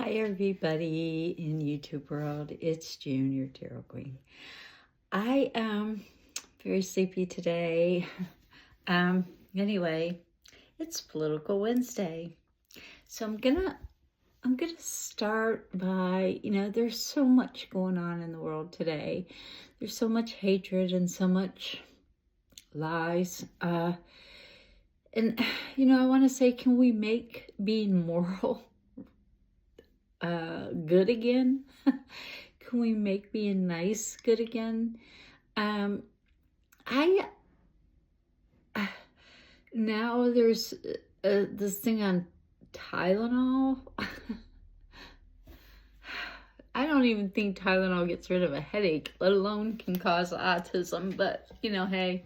Hi everybody in YouTube world, it's June, your tarot queen. I am very sleepy today. Anyway, it's Political Wednesday. So I'm gonna start by, there's so much going on in the world today. There's so much hatred and so much lies. And I want to say, can we make being moral good again? Can we make being nice good again? I now there's this thing on Tylenol. I don't even think Tylenol gets rid of a headache, let alone can cause autism. But hey,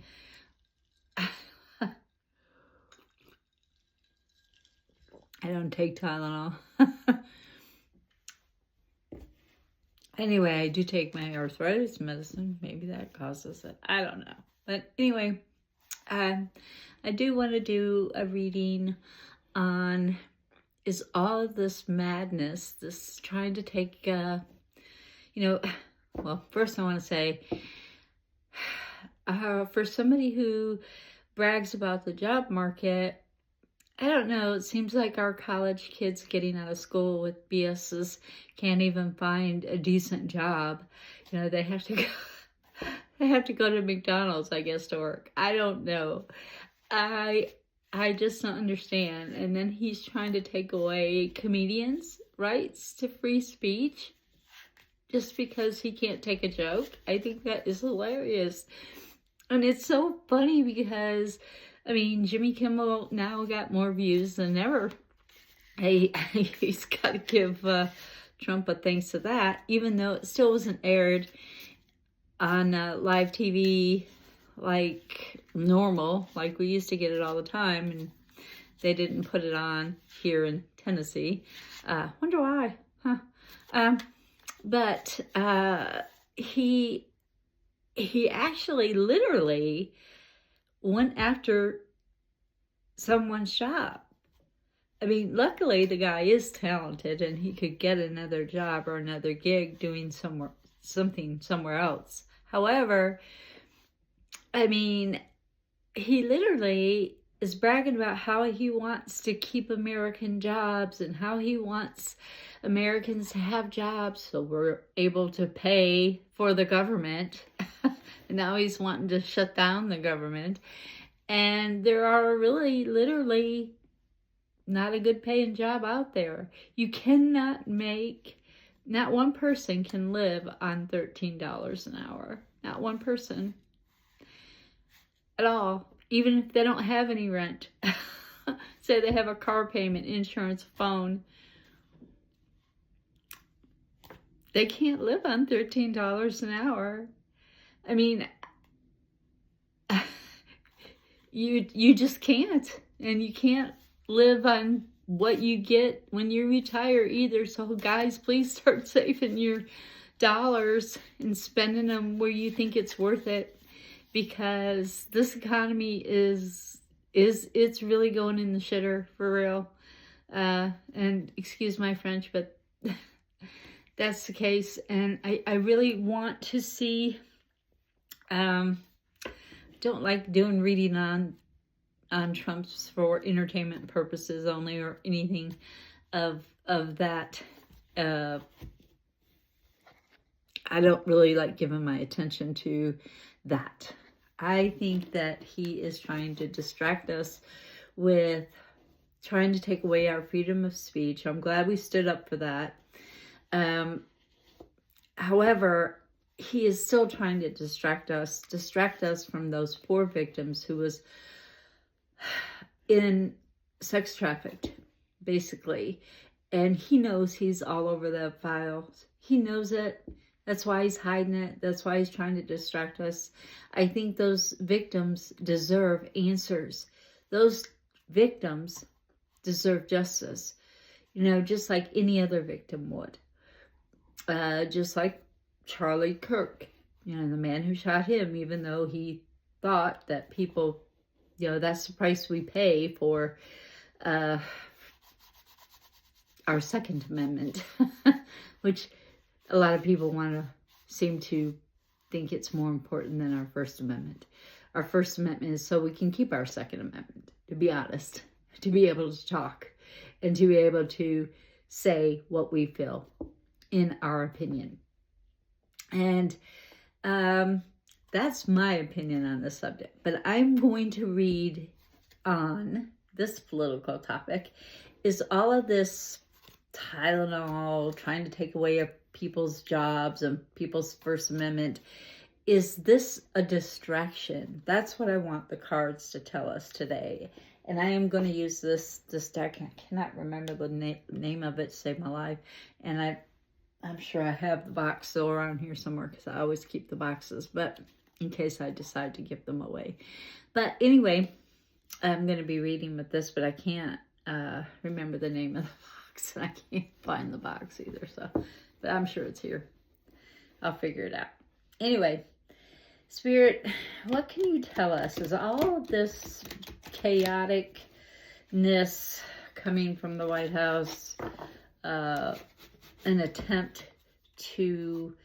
I don't take Tylenol. Anyway, I do take my arthritis medicine. Maybe that causes it. I don't know. But anyway, I do want to do a reading on, is all of this madness, this trying to take, well, first I want to say, for somebody who brags about the job market, I don't know, it seems like our college kids getting out of school with BSs can't even find a decent job. They have to go to McDonald's, I guess, to work. I don't know. I just don't understand. And then he's trying to take away comedians' rights to free speech just because he can't take a joke. I think that is hilarious. And it's so funny because Jimmy Kimmel now got more views than ever. He's got to give Trump a thanks to that, even though it still wasn't aired on live TV like normal, like we used to get it all the time, and they didn't put it on here in Tennessee. Wonder why, huh? But he actually literally went after someone's shop. Luckily the guy is talented and he could get another job or another gig doing something somewhere else. However, he literally is bragging about how he wants to keep American jobs and how he wants Americans to have jobs so we're able to pay for the government. And now he's wanting to shut down the government. And there are really, literally, not a good paying job out there. You cannot not one person can live on $13 an hour. Not one person at all. Even if they don't have any rent. Say they have a car payment, insurance, phone. They can't live on $13 an hour. You just can't. And you can't live on what you get when you retire either. So guys, please start saving your dollars and spending them where you think it's worth it, because this economy it's really going in the shitter for real. And excuse my French, but that's the case. And I really want to see, don't like doing reading on Trump's for entertainment purposes only or anything of that. I don't really like giving my attention to that. I think that he is trying to distract us with trying to take away our freedom of speech. I'm glad we stood up for that. However, he is still trying to distract us from those 4 victims who was in sex trafficked, basically. And he knows he's all over the files. He knows it. That's why he's hiding it. That's why he's trying to distract us. I think those victims deserve answers. Those victims deserve justice, just like any other victim would. Just like Charlie Kirk, the man who shot him, even though he thought that people, that's the price we pay for our Second Amendment, which a lot of people seem to think it's more important than our First Amendment. Our First Amendment is so we can keep our Second Amendment, to be honest, to be able to talk and to be able to say what we feel in our opinion. And that's my opinion on the subject. But I'm going to read on this political topic. Is all of this Tylenol trying to take away people's jobs and people's First Amendment, is this a distraction? That's what I want the cards to tell us today. And I am going to use this deck. I cannot remember the name of it to save my life. And I'm sure I have the box still around here somewhere because I always keep the boxes, but in case I decide to give them away. But anyway, I'm going to be reading with this, but I can't remember the name of the box. And I can't find the box either. So, but I'm sure it's here. I'll figure it out. Anyway, Spirit, what can you tell us? Is all of this chaoticness coming from the White House an attempt to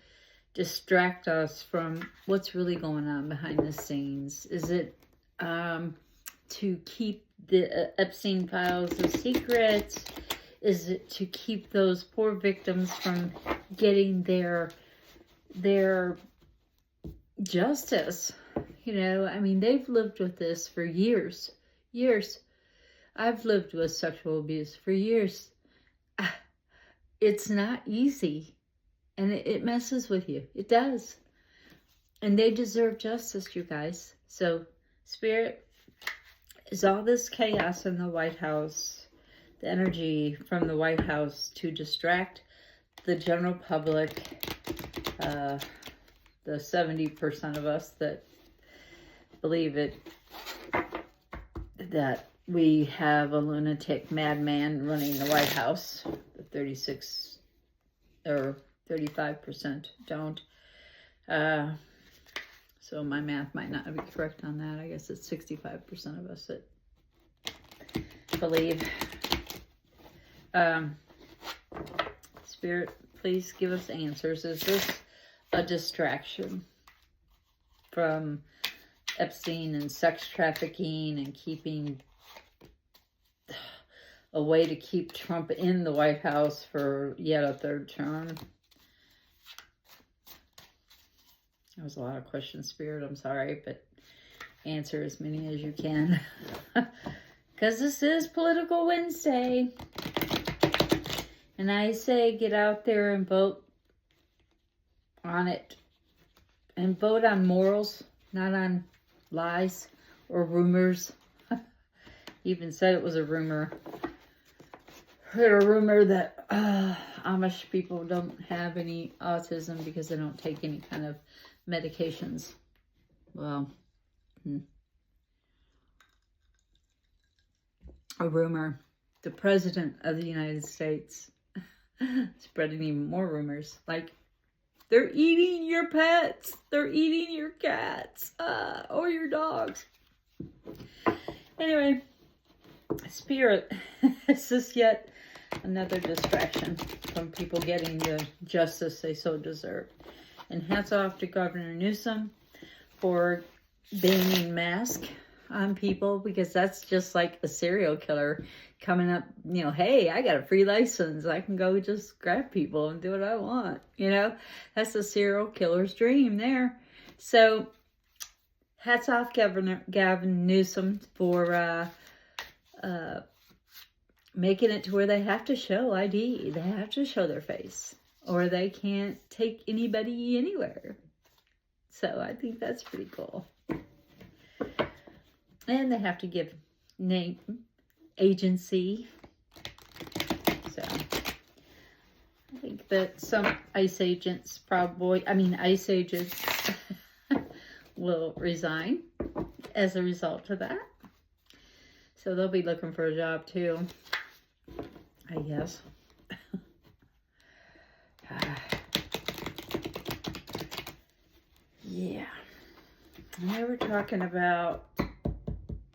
distract us from what's really going on behind the scenes? Is it to keep the Epstein files a secret? Is it to keep those poor victims from getting their justice? You know, I mean, they've lived with this for years. I've lived with sexual abuse for years. It's not easy, and it messes with you. It does. And they deserve justice, you guys. So, Spirit, is all this chaos in the White House, the energy from the White House to distract the general public, the 70% of us that believe it, that we have a lunatic madman running the White House? The 36 or 35% don't. So my math might not be correct on that. I guess it's 65% of us that believe. Spirit, please give us answers. Is this a distraction from Epstein and sex trafficking and keeping a way to keep Trump in the White House for yet a third term? That was a lot of questions, Spirit. I'm sorry, but answer as many as you can. Because this is Political Wednesday. And I say get out there and vote on it. And vote on morals, not on lies or rumors. Even said it was a rumor. Heard a rumor that Amish people don't have any autism because they don't take any kind of medications. Well, a rumor. The President of the United States spreading even more rumors. Like, they're eating your pets. They're eating your cats or your dogs. Anyway, Spirit, this is yet another distraction from people getting the justice they so deserve. And hats off to Governor Newsom for banning masks on people, because that's just like a serial killer coming up, you know, hey, I got a free license. I can go just grab people and do what I want. You know, that's a serial killer's dream there. So hats off Governor Gavin Newsom for making it to where they have to show ID. They have to show their face, or they can't take anybody anywhere. So I think that's pretty cool. And they have to give name, agency. So I think that some ICE agents will resign as a result of that. So they'll be looking for a job too, I guess. Yeah. And they were talking about,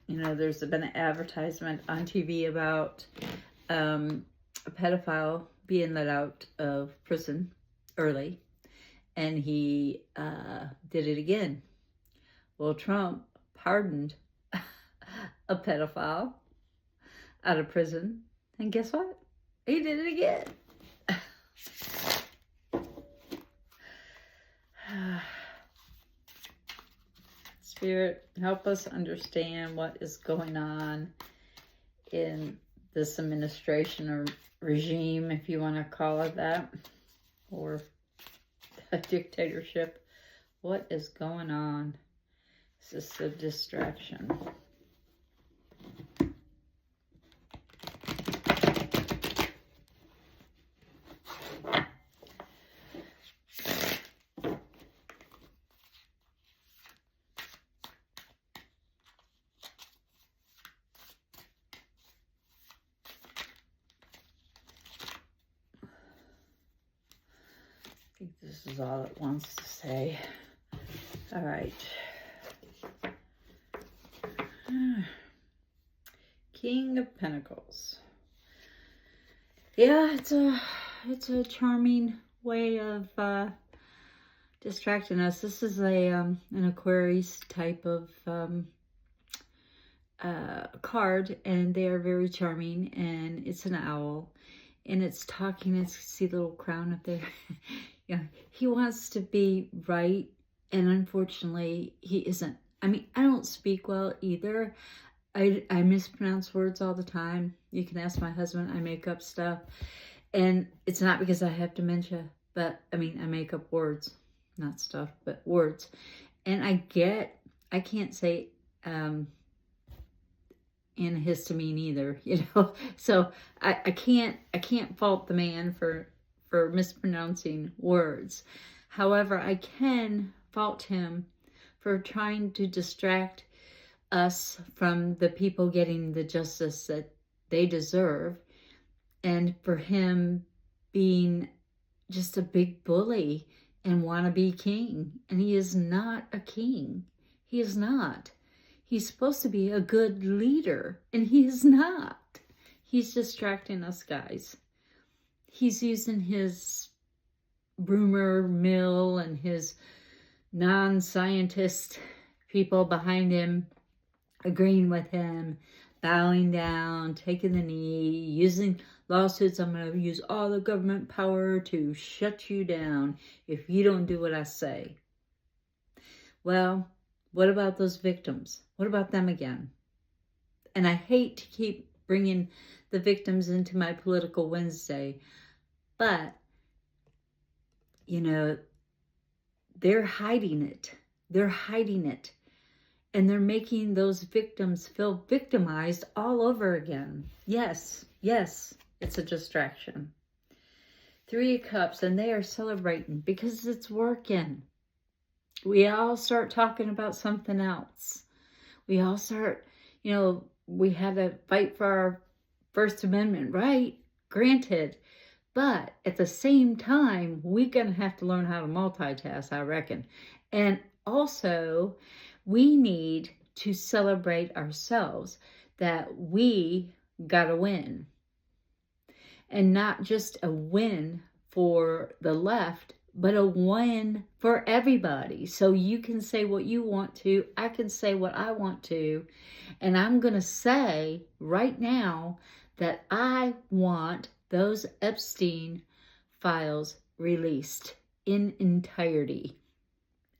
you know, there's been an advertisement on TV about pedophile being let out of prison early, and he did it again. Well, Trump pardoned a pedophile out of prison, and guess what? He did it again. Spirit, help us understand what is going on in this administration or regime, if you want to call it that, or a dictatorship. What is going on? Is this a distraction? I think this is all it wants to say. All right. King of Pentacles. Yeah, it's a charming way of distracting us. This is an Aquarius type of card, and they are very charming, and it's an owl, and it's talking. It's, see the little crown up there? Yeah, he wants to be right, and unfortunately he isn't. I mean, I don't speak well either. I mispronounce words all the time. You can ask my husband. I make up stuff, and it's not because I have dementia, but I mean, I make up words, not stuff, but words. And I can't say antihistamine either, you know. So I can't fault the man for mispronouncing words. However, I can fault him for trying to distract us from the people getting the justice that they deserve, and for him being just a big bully and wannabe king. And he is not a king. He is not. He's supposed to be a good leader, and he is not. He's distracting us, guys. He's using his rumor mill and his non-scientist people behind him, agreeing with him, bowing down, taking the knee, using lawsuits. I'm going to use all the government power to shut you down if you don't do what I say. Well, what about those victims? What about them again? And I hate to keep bringing the victims into my political Wednesday, but, you know, they're hiding it. They're hiding it. And they're making those victims feel victimized all over again. Yes, yes, it's a distraction. 3 of Cups, and they are celebrating because it's working. We all start talking about something else. We all start, you know, we had to fight for our First Amendment right, granted. But at the same time, we're going to have to learn how to multitask, I reckon. And also, we need to celebrate ourselves that we got a win. And not just a win for the left, but a win for everybody. So you can say what you want to, I can say what I want to, and I'm going to say right now that I want those Epstein files released in entirety.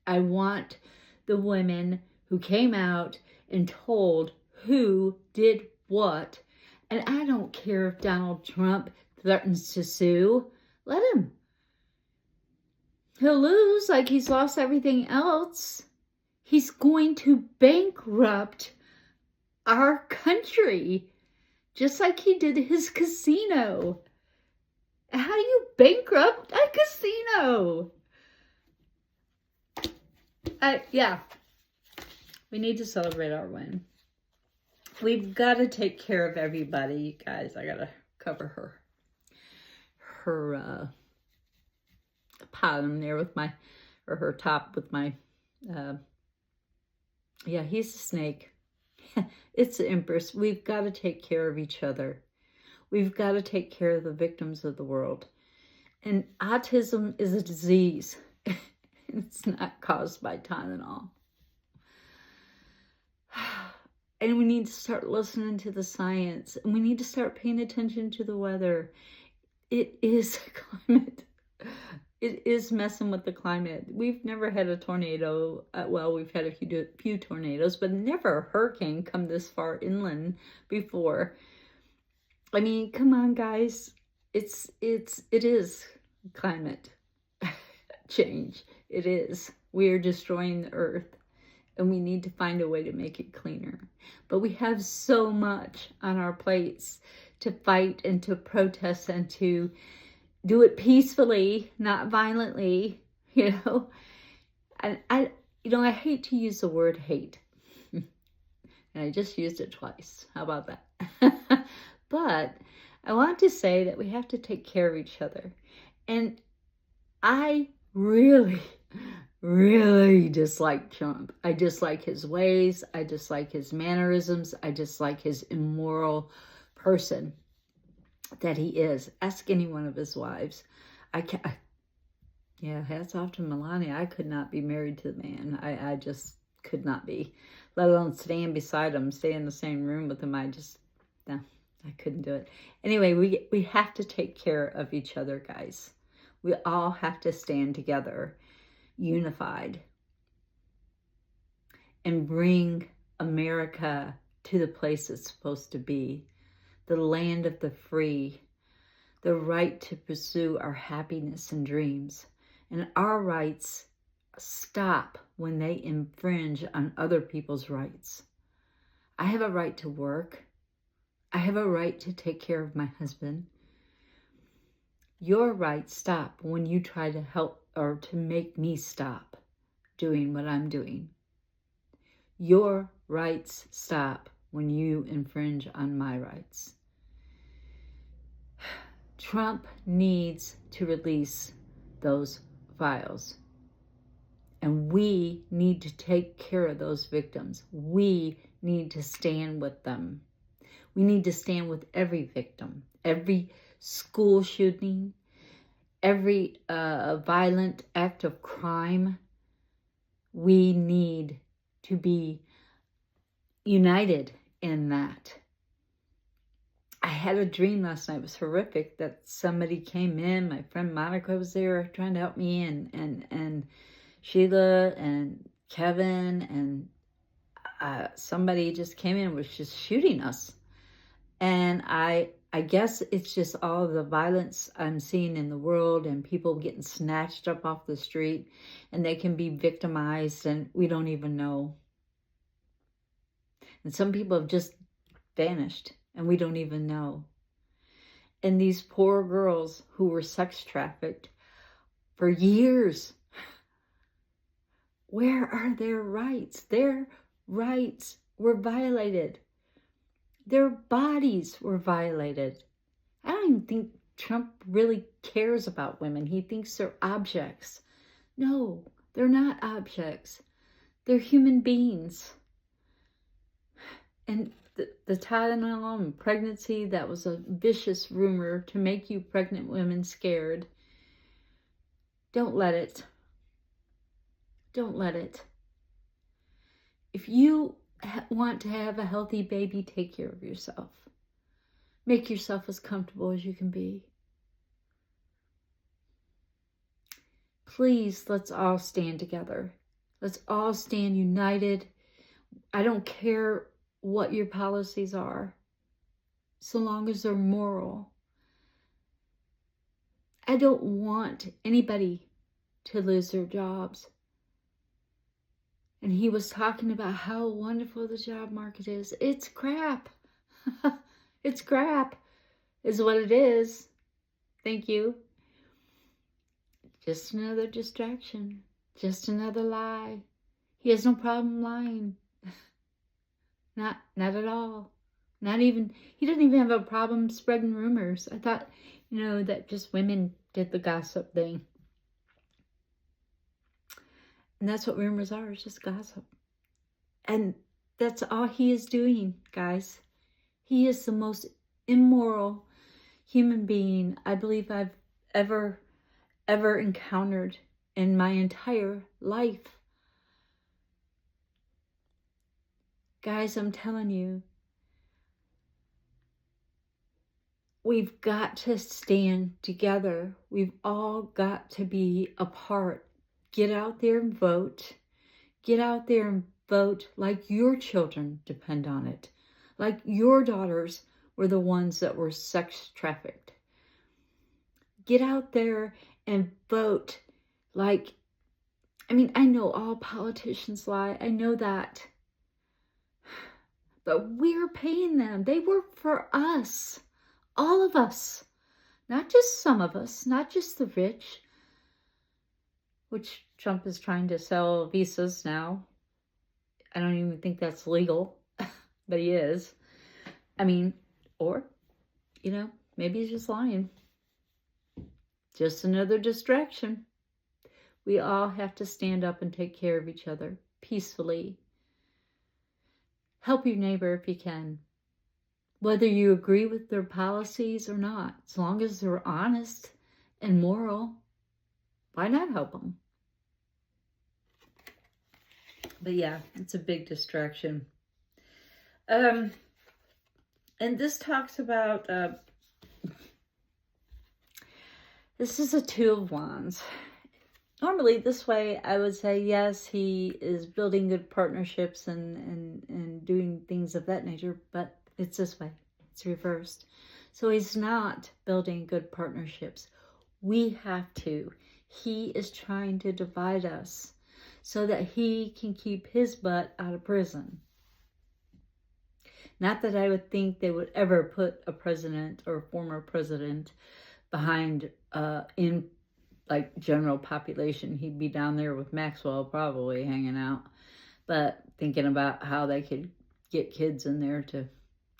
I want the women who came out and told who did what, and I don't care if Donald Trump threatens to sue. Let him. He'll lose like he's lost everything else. He's going to bankrupt our country, just like he did his casino. How do you bankrupt a casino? Yeah, we need to celebrate our win. We've got to take care of everybody, you guys. I got to cover her bottom there with my, or her top with my, yeah, he's a snake. It's the Empress. We've got to take care of each other. We've got to take care of the victims of the world. And autism is a disease. It's not caused by Tylenol. And we need to start listening to the science. And we need to start paying attention to the weather. It is climate. It is messing with the climate. We've never had a tornado. Well, we've had a few tornadoes, but never a hurricane come this far inland before. I mean, come on, guys. It is climate change. It is. We are destroying the earth, and we need to find a way to make it cleaner. But we have so much on our plates to fight and to protest and to do it peacefully, not violently, And I hate to use the word hate. And I just used it twice. How about that? But I want to say that we have to take care of each other. And I really, really dislike Trump. I dislike his ways. I dislike his mannerisms. I dislike his immoral person that he is. Ask any one of his wives. Hats off to Melania. I could not be married to the man. I just could not be. Let alone stand beside him, stay in the same room with him. No, I couldn't do it. Anyway, we have to take care of each other, guys. We all have to stand together, unified, and bring America to the place it's supposed to be. The land of the free, the right to pursue our happiness and dreams. And our rights stop when they infringe on other people's rights. I have a right to work. I have a right to take care of my husband. Your rights stop when you try to help or to make me stop doing what I'm doing. Your rights stop when you infringe on my rights. Trump needs to release those files. And we need to take care of those victims. We need to stand with them. We need to stand with every victim, every school shooting, every violent act of crime. We need to be united in that. I had a dream last night. It was horrific that somebody came in. My friend Monica was there trying to help me, and Sheila and Kevin and somebody just came in and was just shooting us. And I guess it's just all the violence I'm seeing in the world and people getting snatched up off the street and they can be victimized and we don't even know. And some people have just vanished and we don't even know. And these poor girls who were sex trafficked for years, where are their rights? Their rights were violated. Their bodies were violated. I don't even think Trump really cares about women. He thinks they're objects. No, they're not objects. They're human beings. And the Tylenol and pregnancy, that was a vicious rumor to make you pregnant women scared. Don't let it. Don't let it. If you want to have a healthy baby, take care of yourself. Make yourself as comfortable as you can be. Please, let's all stand together. Let's all stand united. I don't care what your policies are, so long as they're moral. I don't want anybody to lose their jobs. And he was talking about how wonderful the job market is. It's crap. It's crap, is what it is. Thank you. Just another distraction. Just another lie. He has no problem lying. Not at all. Not even, he doesn't even have a problem spreading rumors. I thought, that just women did the gossip thing. And that's what rumors are, it's just gossip. And that's all he is doing, guys. He is the most immoral, human being I believe I've ever encountered in my entire life. Guys, I'm telling you, we've got to stand together. We've all got to be a part. Get out there and vote. Get out there and vote like your children depend on it. Like your daughters were the ones that were sex trafficked. Get out there and vote like, I know all politicians lie. I know that. But we're paying them. They work for us. All of us. Not just some of us. Not just the rich. Which Trump is trying to sell visas now. I don't even think that's legal. But he is. Or, maybe he's just lying. Just another distraction. We all have to stand up and take care of each other peacefully. Help your neighbor if you can. Whether you agree with their policies or not, as long as they're honest and moral, why not help them? But yeah, it's a big distraction. And this talks about, this is a Two of Wands. Normally this way I would say, yes, he is building good partnerships and doing things of that nature, but it's this way. It's reversed. So he's not building good partnerships. We have to. He is trying to divide us so that he can keep his butt out of prison. Not that I would think they would ever put a president or a former president behind in like general population. He'd be down there with Maxwell probably hanging out, but thinking about how they could get kids in there to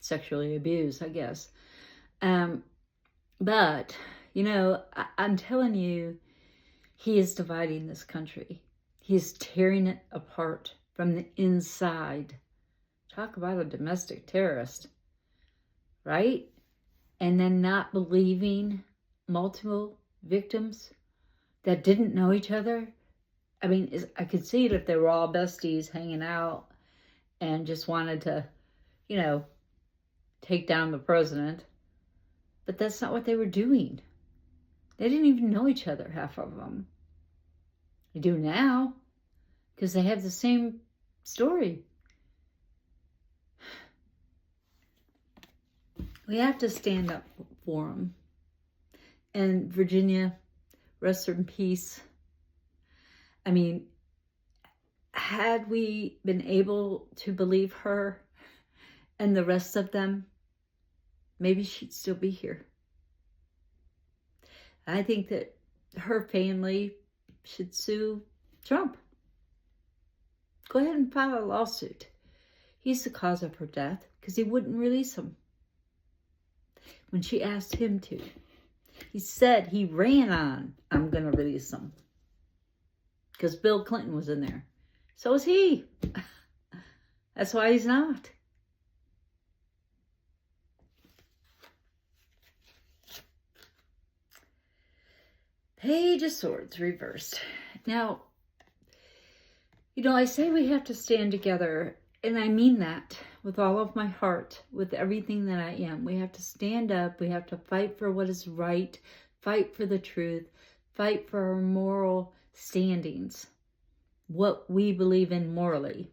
sexually abuse, I guess. But, I'm telling you, he is dividing this country. He's tearing it apart from the inside. Talk about a domestic terrorist, right? And then not believing multiple victims that didn't know each other. I could see it if they were all besties hanging out and just wanted to, take down the president. But that's not what they were doing. They didn't even know each other, half of them. They do now, because they have the same story. We have to stand up for them. And Virginia, rest in peace. Had we been able to believe her and the rest of them, maybe she'd still be here. I think that her family should sue Trump. Go ahead and file a lawsuit. He's the cause of her death because he wouldn't release him when she asked him to. He said he ran on, I'm going to release him. Because Bill Clinton was in there. So was he. That's why he's not. Page of Swords reversed. Now, I say we have to stand together, and I mean that with all of my heart, with everything that I am. We have to stand up. We have to fight for what is right, fight for the truth, fight for our moral standings, what we believe in morally.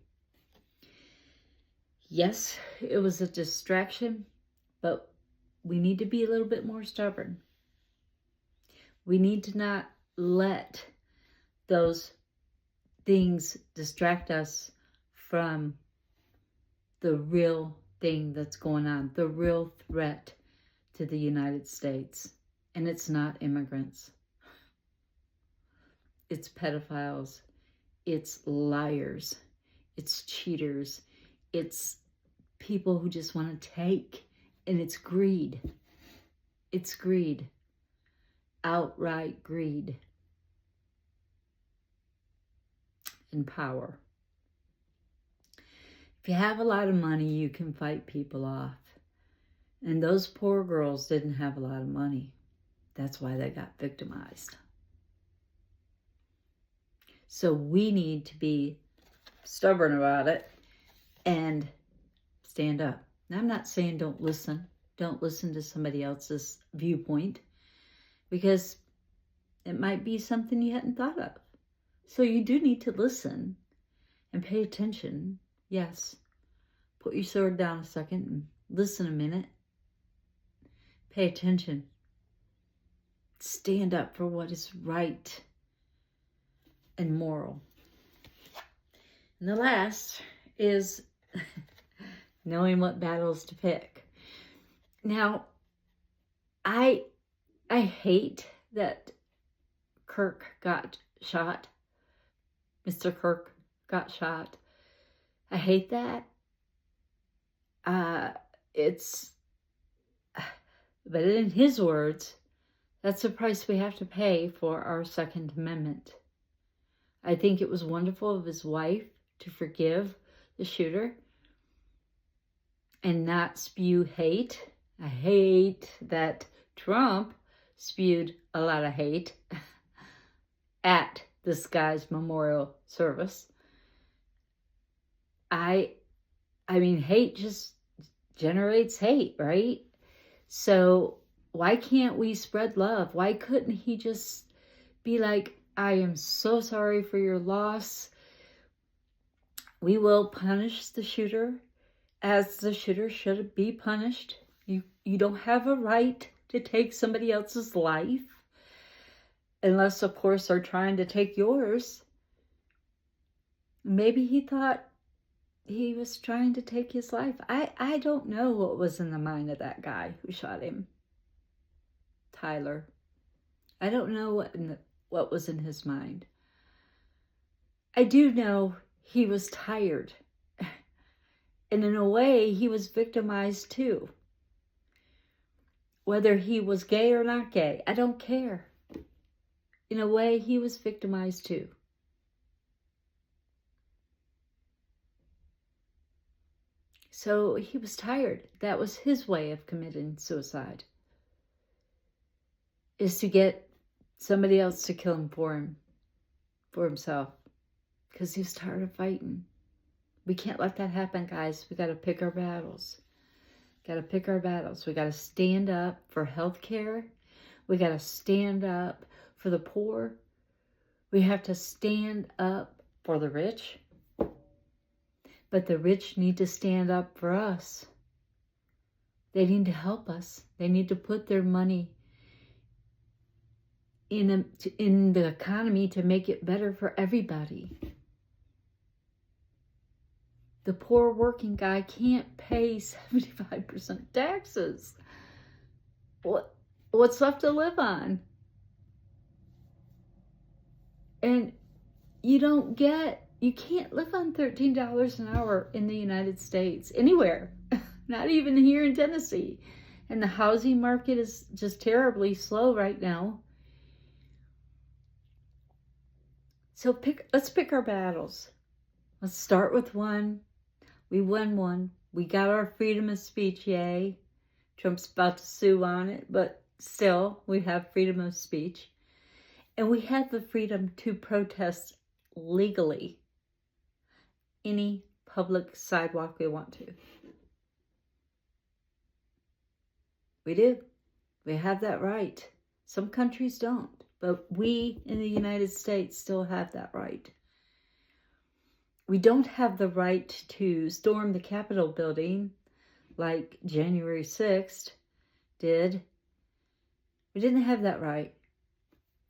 Yes, it was a distraction, but we need to be a little bit more stubborn. We need to not let those things distract us from the real thing that's going on, the real threat to the United States. And it's not immigrants. It's pedophiles. It's liars. It's cheaters. It's people who just want to take. And it's greed. It's greed. Outright greed. And power. If you have a lot of money, you can fight people off. And those poor girls didn't have a lot of money. That's why they got victimized. So we need to be stubborn about it and stand up. Now, I'm not saying don't listen. Don't listen to somebody else's viewpoint, because it might be something you hadn't thought of. So you do need to listen and pay attention. Yes. Put your sword down a second and listen a minute. Pay attention. Stand up for what is right and moral. And the last is knowing what battles to pick. Now, I hate that Kirk got shot. Mr. Kirk got shot. I hate that. But in his words, that's the price we have to pay for our Second Amendment. I think it was wonderful of his wife to forgive the shooter and not spew hate. I hate that Trump spewed a lot of hate at this guy's memorial service. I mean, hate just generates hate, right? So why can't we spread love? Why couldn't he just be like, I am so sorry for your loss. We will punish the shooter as the shooter should be punished. You don't have a right to take somebody else's life, unless, of course, they're trying to take yours. Maybe he thought he was trying to take his life. I don't know what was in the mind of that guy who shot him, Tyler. I don't know what was in his mind. I do know he was tired. And in a way, he was victimized too. Whether he was gay or not gay, I don't care. In a way, he was victimized too. So he was tired. That was his way of committing suicide, is to get somebody else to kill him for himself, because he was tired of fighting. We can't let that happen, guys. We got to pick our battles. Got to pick our battles. We got to stand up for health care. We got to stand up for the poor. We have to stand up for the rich. But the rich need to stand up for us. They need to help us. They need to put their money in the economy to make it better for everybody. The poor working guy can't pay 75% taxes. What's left to live on? And you can't live on $13 an hour in the United States, anywhere, not even here in Tennessee. And the housing market is just terribly slow right now. So let's pick our battles. Let's start with one. We won one. We got our freedom of speech, yay. Trump's about to sue on it, but still, we have freedom of speech. And we have the freedom to protest legally any public sidewalk we want to. We do. We have that right. Some countries don't, but we in the United States still have that right. We don't have the right to storm the Capitol building like January 6th did. We didn't have that right.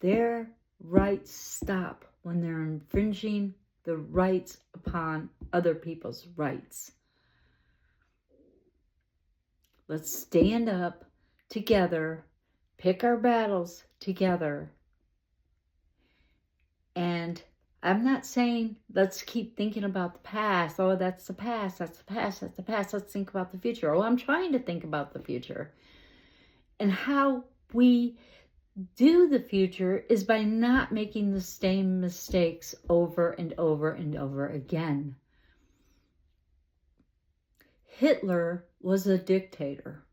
Their rights stop when they're infringing the rights upon other people's rights. Let's stand up together, pick our battles together. And I'm not saying let's keep thinking about the past. Oh, that's the past, that's the past, that's the past. Let's think about the future. Oh, I'm trying to think about the future. And how we do the future is by not making the same mistakes over and over and over again. Hitler was a dictator.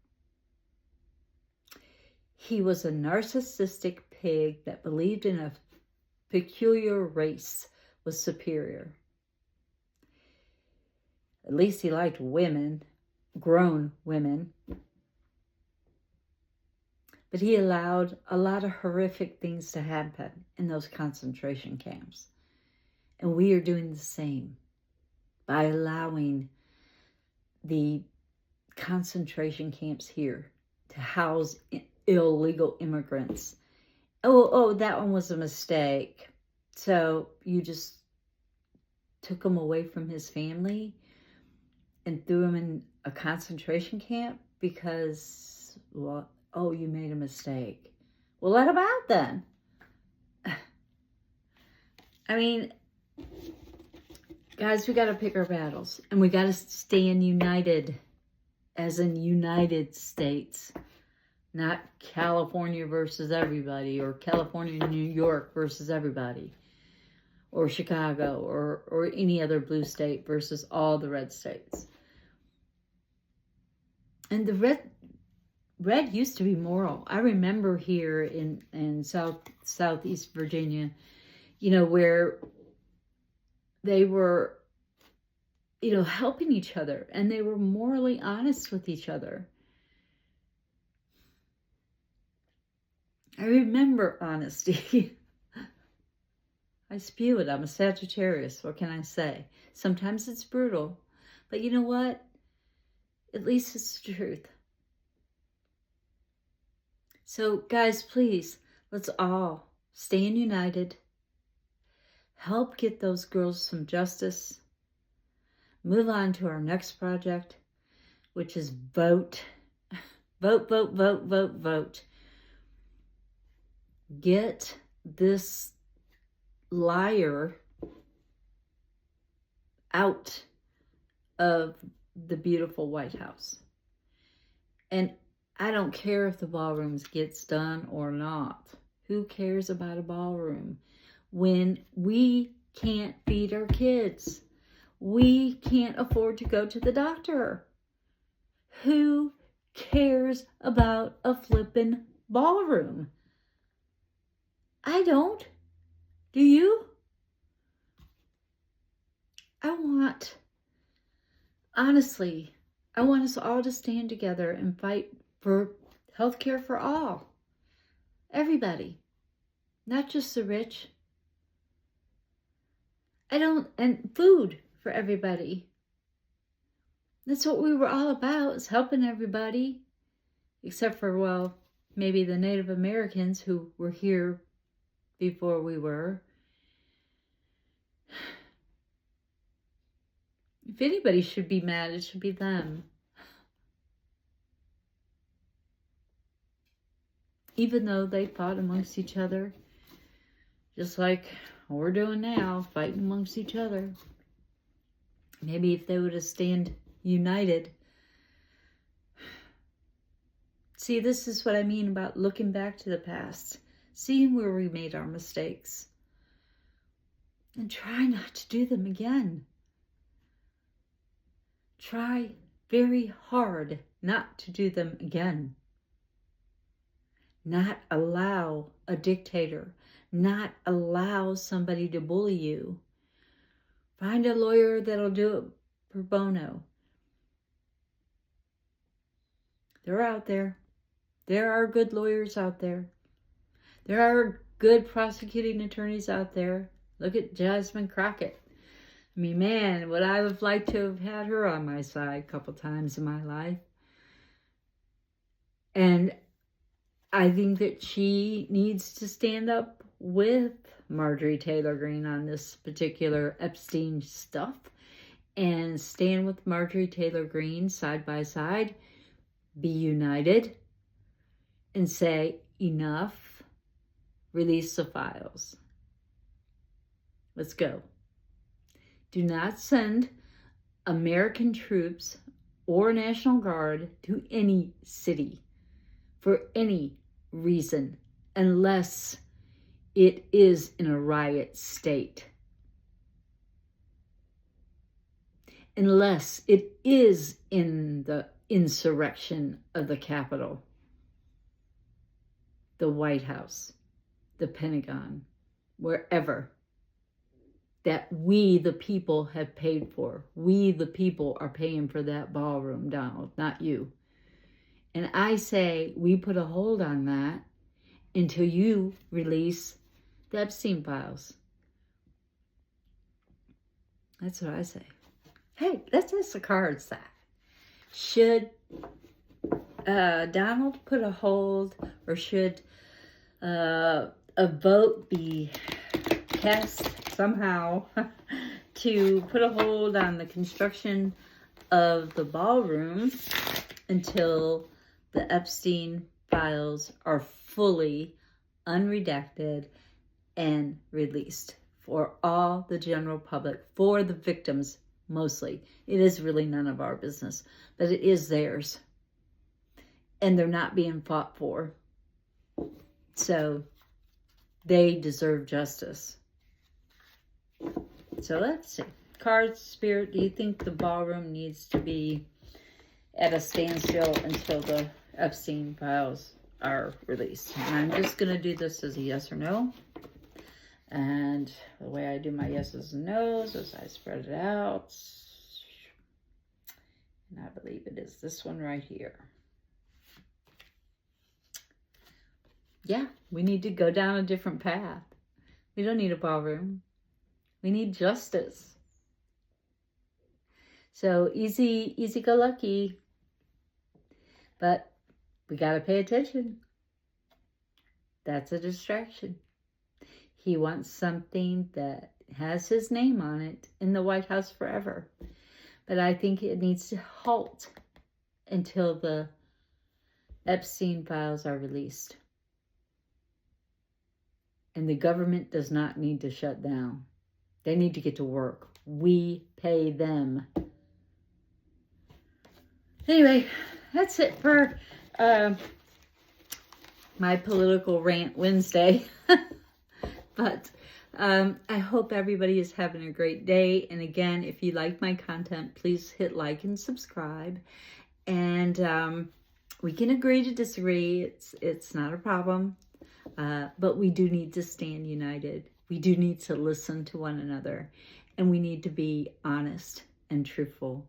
He was a narcissistic pig that believed in a peculiar race was superior. At least he liked women, grown women. But he allowed a lot of horrific things to happen in those concentration camps. And we are doing the same by allowing the concentration camps here to house illegal immigrants. Oh, that one was a mistake. So you just took him away from his family and threw him in a concentration camp because, well, oh, you made a mistake. Well, let him out then. I mean, guys, we got to pick our battles. And we got to stand united, as in United States. Not California versus everybody, or California and New York versus everybody, or Chicago, or any other blue state versus all the red states. And the red used to be moral. I remember here in Southeast Virginia, where they were, helping each other, and they were morally honest with each other. I remember honesty. I spew it. I'm a Sagittarius. What can I say? Sometimes it's brutal, but you know what? At least it's the truth. So, guys, please, let's all stand united. Help get those girls some justice. Move on to our next project, which is vote. Vote, vote, vote, vote, vote. Get this liar out of the beautiful White House. And I don't care if the ballrooms gets done or not. Who cares about a ballroom when we can't feed our kids? We can't afford to go to the doctor. Who cares about a flippin' ballroom? I don't. Do you? Honestly, I want us all to stand together and fight for health care for all. Everybody. Not just the rich. And food for everybody. That's what we were all about, is helping everybody. Except for, well, maybe the Native Americans who were here before we were. If anybody should be mad, it should be them. Even though they fought amongst each other, just like we're doing now, fighting amongst each other. Maybe if they would have stand united. See, this is what I mean about looking back to the past, seeing where we made our mistakes, and try not to do them again. Try very hard not to do them again. Not allow a dictator, not allow somebody to bully you. Find a lawyer that'll do it pro bono. They're out there. There are good lawyers out there. There are good prosecuting attorneys out there. Look at Jasmine Crockett. I mean, man, would I have liked to have had her on my side a couple times in my life. And I think that she needs to stand up with Marjorie Taylor Greene on this particular Epstein stuff, and stand with Marjorie Taylor Greene side by side, be united, and say, enough, release the files. Let's go. Do not send American troops or National Guard to any city for any reason, unless it is in a riot state. Unless it is in the insurrection of the Capitol. the White House, the Pentagon, wherever, that we, the people, have paid for. We, the people, are paying for that ballroom, Donald, not you. And I say we put a hold on that until you release the Epstein files. That's what I say. Hey, that's just the cards that. Should Donald put a hold, or should a vote be cast somehow to put a hold on the construction of the ballroom until the Epstein files are fully unredacted and released for all the general public, for the victims mostly. It is really none of our business, but it is theirs. And they're not being fought for. So they deserve justice. So let's see. Cards, Spirit, do you think the ballroom needs to be at a standstill until the Epstein files are released? And I'm just going to do this as a yes or no. And the way I do my yeses and nos is I spread it out. And I believe it is this one right here. Yeah, we need to go down a different path. We don't need a ballroom. We need justice. So easy go lucky. But we got to pay attention. That's a distraction. He wants something that has his name on it in the White House forever. But I think it needs to halt until the Epstein files are released. And the government does not need to shut down. They need to get to work. We pay them. Anyway, that's it for my political rant Wednesday. But I hope everybody is having a great day. And again, if you like my content, please hit like and subscribe. And we can agree to disagree. It's not a problem. But we do need to stand united. We do need to listen to one another. And we need to be honest and truthful.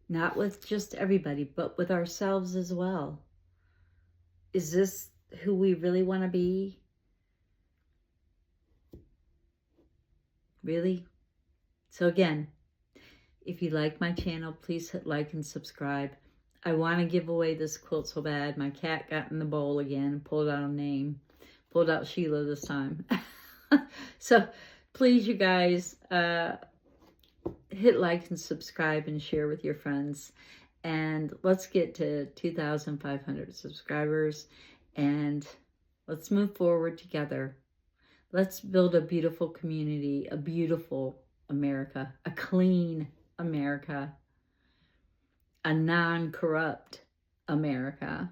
Not with just everybody, but with ourselves as well. Is this who we really want to be? Really? So again, if you like my channel, please hit like and subscribe. I want to give away this quilt so bad. My cat got in the bowl again and pulled out a name. Pulled out Sheila this time. So please, you guys, hit like and subscribe and share with your friends. And let's get to 2,500 subscribers. And let's move forward together. Let's build a beautiful community, a beautiful America, a clean America, a non-corrupt America.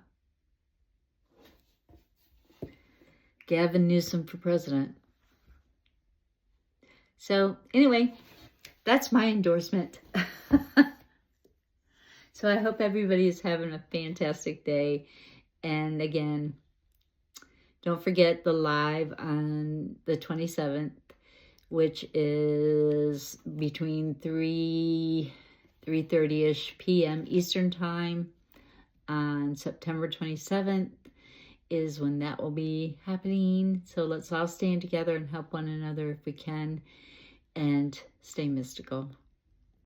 Gavin Newsom for president. So anyway, that's my endorsement. So I hope everybody is having a fantastic day. And again, don't forget the live on the 27th, which is between 3:30ish p.m. Eastern Time on September 27th is when that will be happening. So let's all stand together and help one another if we can, and stay mystical.